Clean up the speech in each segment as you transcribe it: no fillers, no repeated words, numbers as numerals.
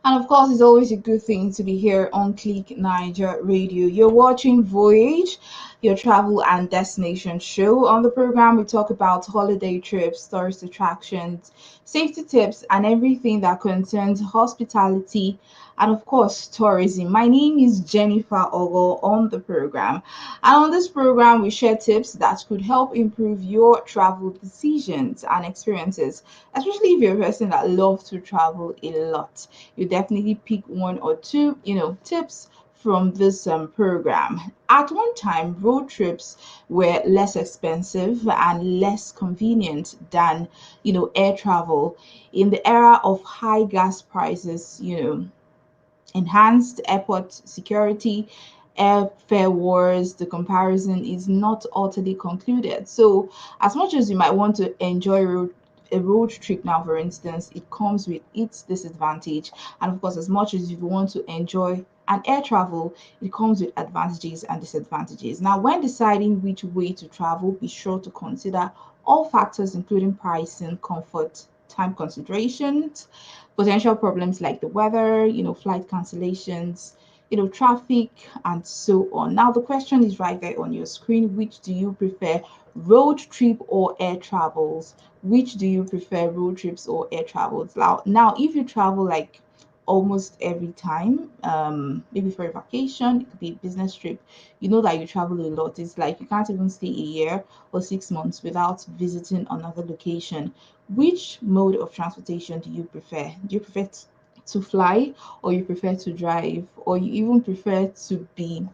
And of course, it's always a good thing to be here on Click Niger Radio. You're watching Voyage, your travel and destination show. On the program, we talk about holiday trips, tourist attractions, safety tips, and everything that concerns hospitality and, of course, tourism. My name is Jennifer Ogo on the program. And on this program, we share tips that could help improve your travel decisions and experiences, especially if you're a person that loves to travel a lot. You definitely pick one or two, tips from this program. At one time, road trips were less expensive and less convenient than, air travel. In the era of high gas prices, enhanced airport security, airfare wars, the comparison is not utterly concluded. So, as much as you might want to enjoy a road trip now, for instance, it comes with its disadvantage. And of course, as much as you want to enjoy an air travel, it comes with advantages and disadvantages. Now, when deciding which way to travel, be sure to consider all factors, including pricing, comfort, time considerations, potential problems like the weather, flight cancellations, traffic, and so on. Now, the question is right there on your screen. Which do you prefer, road trip or air travels? Which do you prefer, road trips or air travels? Now, if you travel like almost every time, maybe for a vacation, it could be a business trip, you know that you travel a lot. It's like you can't even stay a year or 6 months without visiting another location. Which mode of transportation do you prefer? Do you prefer to fly, or you prefer to drive, or you even prefer to be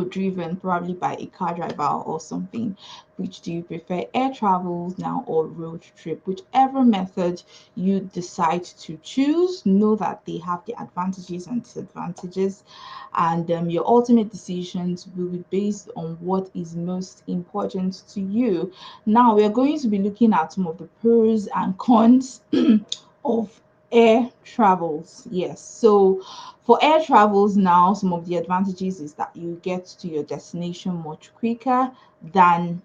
driven probably by a car driver or something? Which do you prefer, air travels now or road trip? Whichever method you decide to choose, know that they have the advantages and disadvantages, and your ultimate decisions will be based on what is most important to you. Now, we're going to be looking at some of the pros and cons of air travels. Yes, so for air travels now, some of the advantages is that you get to your destination much quicker than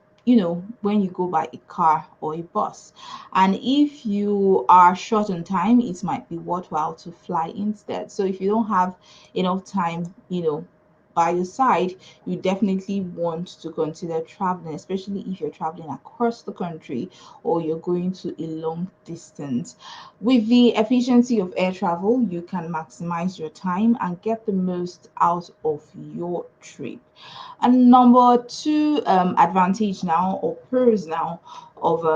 when you go by a car or a bus. And if you are short on time, it might be worthwhile to fly instead. So if you don't have enough time, by your side, you definitely want to consider traveling, especially if you're traveling across the country or you're going to a long distance. With the efficiency of air travel, you can maximize your time and get the most out of your trip. And number two, advantage now or pros now of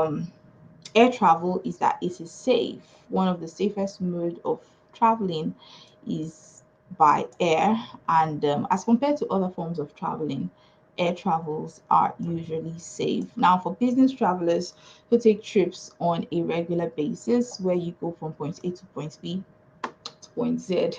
air travel is that it is safe. One of the safest mode of traveling is by air, and as compared to other forms of traveling, air travels are usually safe. Now, for business travelers who take trips on a regular basis, where you go from point A to point B to point Z,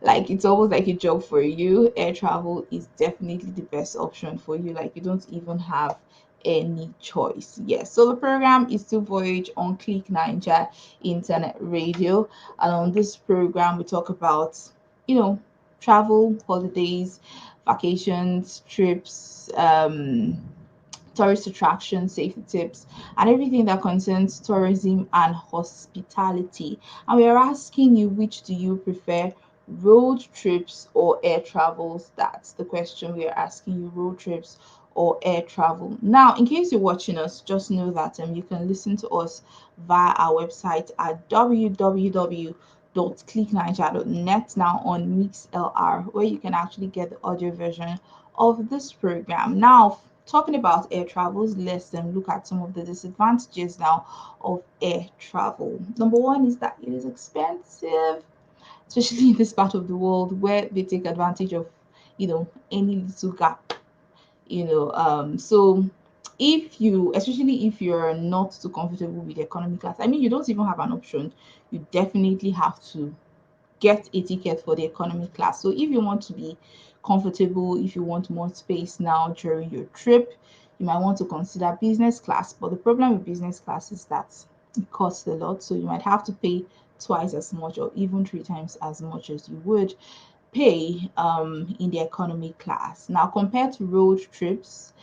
like it's almost like a job for you, air travel is definitely the best option for you. Like you don't even have any choice. Yes, so the program is still Voyage on Click Niger Internet Radio, and on this program we talk about you know travel, holidays, vacations, trips, tourist attractions, safety tips, and everything that concerns tourism and hospitality. And we are asking you, which do you prefer, road trips or air travels? That's the question we are asking you, road trips or air travel. Now, in case you're watching us, just know that you can listen to us via our website at www.clickniger.net, now on MixLR, where you can actually get the audio version of this program. Now, talking about air travels, let's look at some of the disadvantages now of air travel. Number one is that it is expensive, especially in this part of the world where they take advantage of any little gap. So if you, especially if you're not too comfortable with economy class, I mean, you don't even have an option. You definitely have to get a ticket for the economy class. So if you want to be comfortable, if you want more space now during your trip, you might want to consider business class. But the problem with business class is that it costs a lot. So you might have to pay twice as much or even three times as much as you would pay in the economy class. Now, compared to road trips,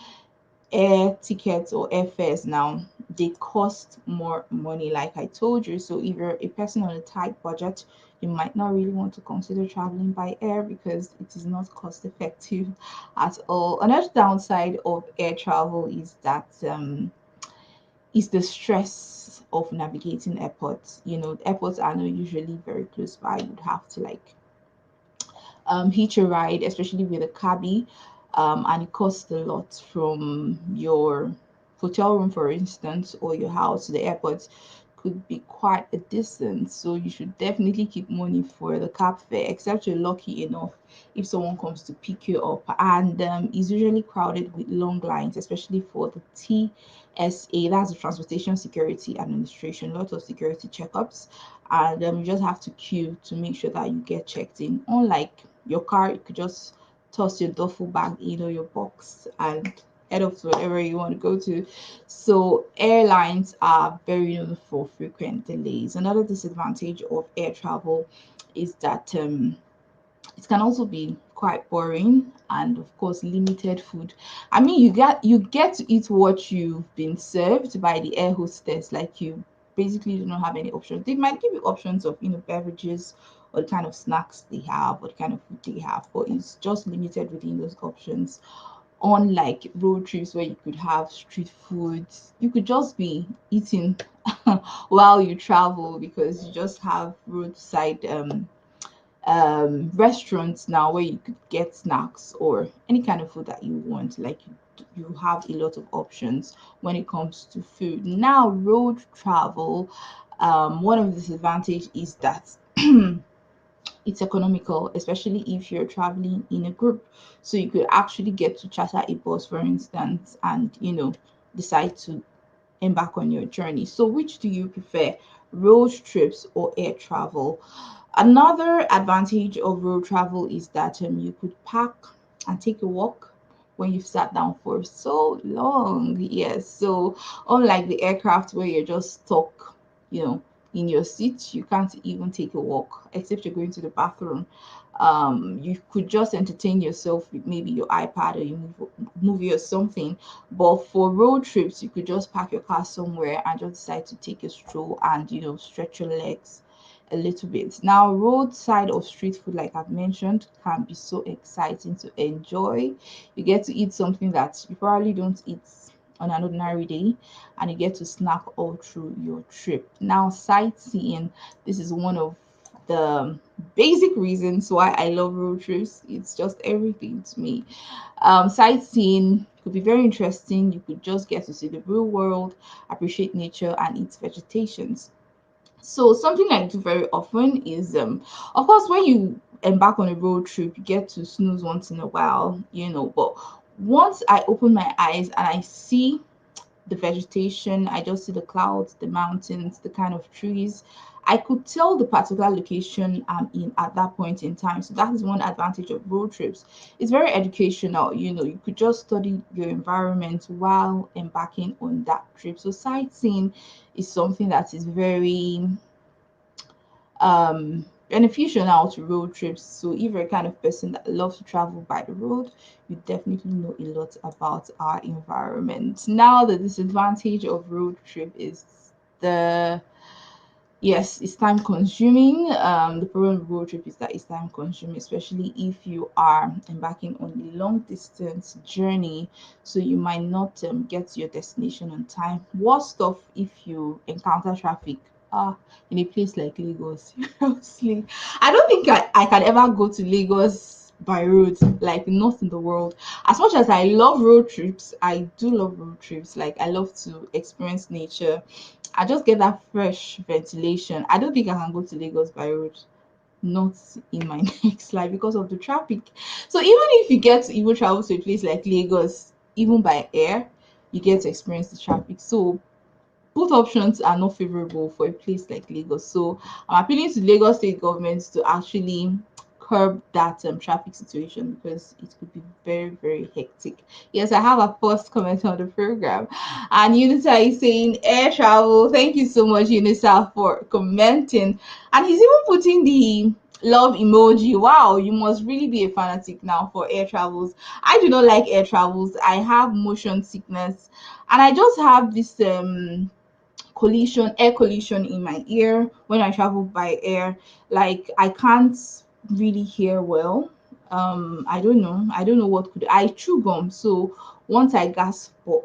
air tickets or airfares now, they cost more money, like I told you. So if you're a person on a tight budget, you might not really want to consider traveling by air because it is not cost effective at all. Another downside of air travel is that is the stress of navigating airports. Airports are not usually very close by. You'd have to like hitch a ride, especially with a cabbie, and it costs a lot from your hotel room, for instance, or your house to the airport could be quite a distance. So you should definitely keep money for the cab fare, except you're lucky enough if someone comes to pick you up. And it's usually crowded with long lines, especially for the TSA, that's the Transportation Security Administration, lots of security checkups. And you just have to queue to make sure that you get checked in. Unlike your car, you could just toss your duffel bag in or your box and head off to wherever you want to go to. So airlines are very known for frequent delays. Another disadvantage of air travel is that it can also be quite boring, and of course limited food. I mean, you get to eat what you've been served by the air hostess. Like, you basically do not have any options. They might give you options of beverages or the kind of snacks they have or the kind of food they have, but it's just limited within those options. Unlike road trips where you could have street food, you could just be eating while you travel because you just have roadside restaurants now where you could get snacks or any kind of food that you want. Like, you have a lot of options when it comes to food. Now, road travel, one of the disadvantage is that it's economical, especially if you're traveling in a group. So you could actually get to charter a bus, for instance, and decide to embark on your journey. So, which do you prefer, road trips or air travel? Another advantage of road travel is that you could pack and take a walk when you've sat down for so long. Yes, so unlike the aircraft where you're just stuck, you know, in your seat, you can't even take a walk except you're going to the bathroom. You could just entertain yourself with maybe your iPad or your movie or something. But for road trips, you could just park your car somewhere and just decide to take a stroll and stretch your legs a little bit. Now, roadside or street food, like I've mentioned, can be so exciting to enjoy. You get to eat something that you probably don't eat on an ordinary day, and you get to snack all through your trip. Now, sightseeing, this is one of the basic reasons why I love road trips. It's just everything to me. Sightseeing could be very interesting. You could just get to see the real world, appreciate nature and its vegetations. So something I do very often is, of course, when you embark on a road trip, you get to snooze once in a while, But once I open my eyes and I see the vegetation, I just see the clouds, the mountains, the kind of trees. I could tell the particular location I'm in at that point in time. So that is one advantage of road trips. It's very educational. You could just study your environment while embarking on that trip. So sightseeing is something that is very beneficial now to road trips. So if you're a kind of person that loves to travel by the road, you definitely know a lot about our environment. Now, the disadvantage of road trip is the yes, it's time consuming. The problem with road trip is that it's time consuming, especially if you are embarking on a long distance journey. So you might not get to your destination on time. Worst off if you encounter traffic. In a place like Lagos, seriously, I don't think I can ever go to Lagos by road, like not in the world. As much as I love road trips, I do love road trips. Like, I love to experience nature. I just get that fresh ventilation. I don't think I can go to Lagos by road, not in my next life because of the traffic. So even if you get to even travel to a place like Lagos, even by air, you get to experience the traffic. So both options are not favorable for a place like Lagos. So I'm appealing to Lagos state government to actually curb that traffic situation because it could be very, very hectic. Yes, I have a first comment on the program. And Unisa is saying air travel. Thank you so much, Unisa, for commenting. And he's even putting the Love emoji. Wow, you must really be a fanatic now for air travels. I do not like air travels. I have motion sickness, and I just have this air collision in my ear when I travel by air. Like I can't really hear well. I don't know what could I chew gum. So once I gasp for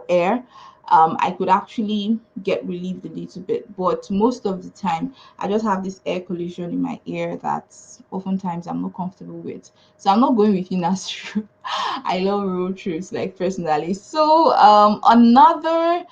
air, I could actually get relieved a little bit. But most of the time, I just have this air collision in my ear that oftentimes I'm not comfortable with. So I'm not going with you, Nasru. I love road trips, like personally. So another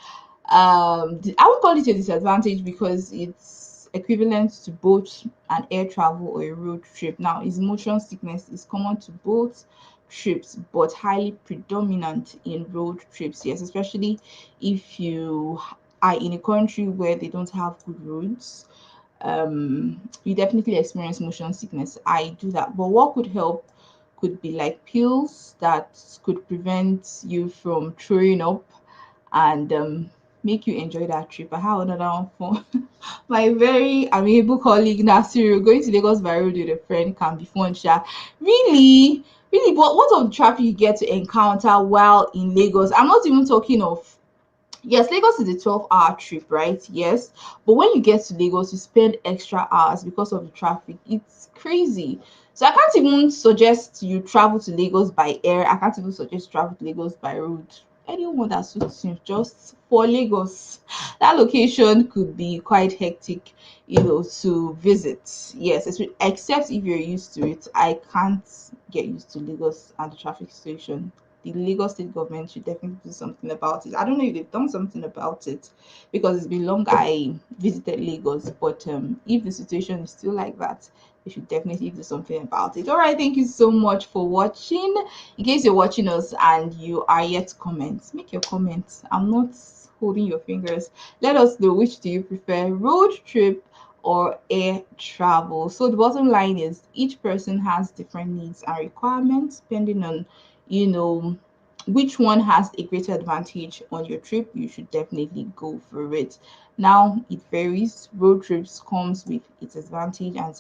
I won't call it a disadvantage because it's equivalent to both an air travel or a road trip. Now, is motion sickness is common to both trips, but highly predominant in road trips. Yes, especially if you are in a country where they don't have good roads. You definitely experience motion sickness. I do that, but what could help could be like pills that could prevent you from throwing up and make you enjoy that trip. I have another one for my very amiable colleague Nasiru. Going to Lagos by road with a friend can be fun, sha. Really, really. But what of the traffic you get to encounter while in Lagos? I'm not even talking of. Yes, Lagos is a 12-hour trip, right? Yes. But when you get to Lagos, you spend extra hours because of the traffic. It's crazy. So I can't even suggest you travel to Lagos by air. I can't even suggest travel to Lagos by road. Anyone that suits you, just for Lagos. That location could be quite hectic, to visit. Yes, except if you're used to it. I can't get used to Lagos and the traffic situation. The Lagos state government should definitely do something about it. I don't know if they've done something about it because it's been long I visited Lagos, but if the situation is still like that, they should definitely do something about it. All right, thank you so much for watching. In case you're watching us and you are yet to comment, make your comments. I'm not holding your fingers. Let us know, which do you prefer, road trip or air travel? So the bottom line is each person has different needs and requirements depending on you know which one has a greater advantage on your trip. You should definitely go for it. Now it varies. Road trips comes with its advantage and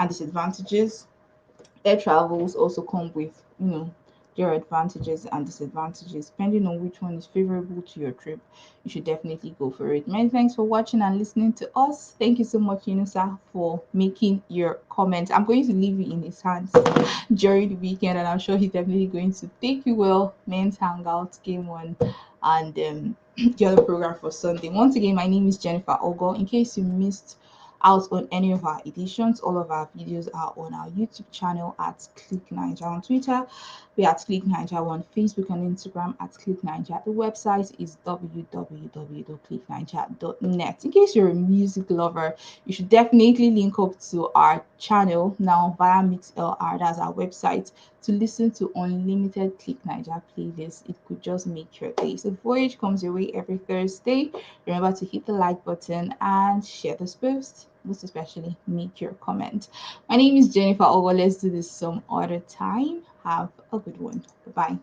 disadvantages. Air travels also come with their advantages and disadvantages. Depending on which one is favorable to your trip, you should definitely go for it. Many thanks for watching and listening to us. Thank you so much, Yunusa, for making your comment. I'm going to leave you in his hands during the weekend, and I'm sure he's definitely going to take you well. Men's Hangout, Game One, and the other program for Sunday. Once again, my name is Jennifer Ogo. In case you missed out on any of our editions, all of our videos are on our YouTube channel at Click Niger. On Twitter, we are at Click Niger. On Facebook and Instagram at Click Niger. The website is www.clickniger.net. In case you're a music lover, you should definitely link up to our channel now via MixLR. That's our website, to listen to unlimited Click Niger playlists. It could just make your day. So Voyage comes your way every Thursday. Remember to hit the like button and share this post. Most especially, make your comment. My name is Jennifer Ogo. Let's do this some other time. Have a good one. Bye bye.